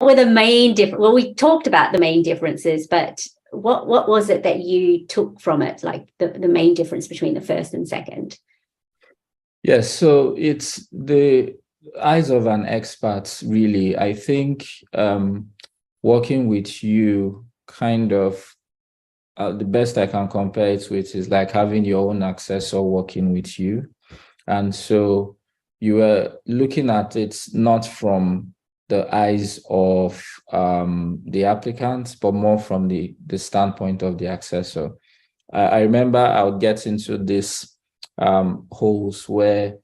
were the main difference? Well, we talked about the main differences, but what was it that you took from it, like the main difference between the first and second? Yes, so it's the eyes of an expert, really. I think working with you kind of the best I can compare it with is like having your own accessor working with you. And so you were looking at it not from the eyes of the applicant, but more from the standpoint of the accessor. I remember I would get into this holes where,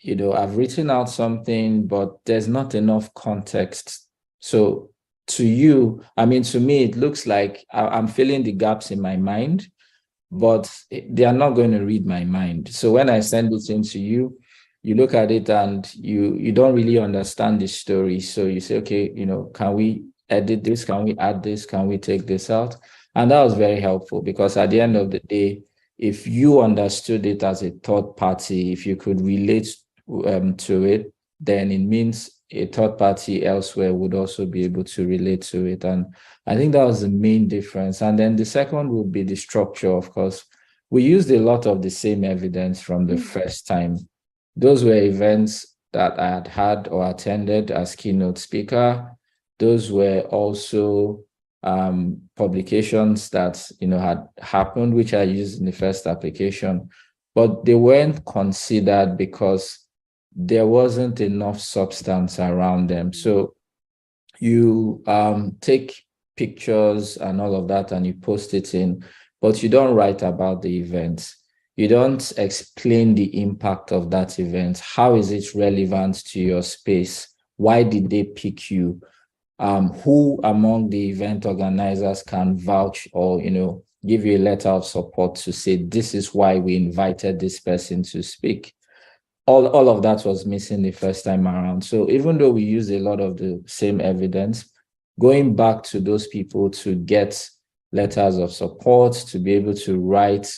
I've written out something, but there's not enough context. So to you, I mean, to me, it looks like I'm filling the gaps in my mind, but they are not going to read my mind. So when I send it into you, you look at it and you don't really understand the story. So you say, okay, can we edit this? Can we add this? Can we take this out? And that was very helpful because at the end of the day, if you understood it as a third party, if you could relate to it, then it means a third party elsewhere would also be able to relate to it. And I think that was the main difference. And then the second would be the structure, of course. We used a lot of the same evidence from the first time. Those were events that I had or attended as keynote speaker. Those were also publications that had happened, which I used in the first application, but they weren't considered because there wasn't enough substance around them. So you take pictures and all of that and you post it in, but you don't write about the event. You don't explain the impact of that event. How is it relevant to your space? Why did they pick you? Who among the event organizers can vouch or, give you a letter of support to say, this is why we invited this person to speak? All of that was missing the first time around. So even though we use a lot of the same evidence, going back to those people to get letters of support, to be able to write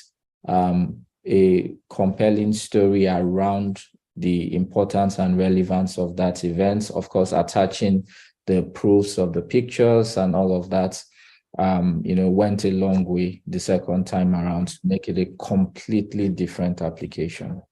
a compelling story around the importance and relevance of that event, of course, attaching the proofs of the pictures and all of that, went a long way the second time around to make it a completely different application.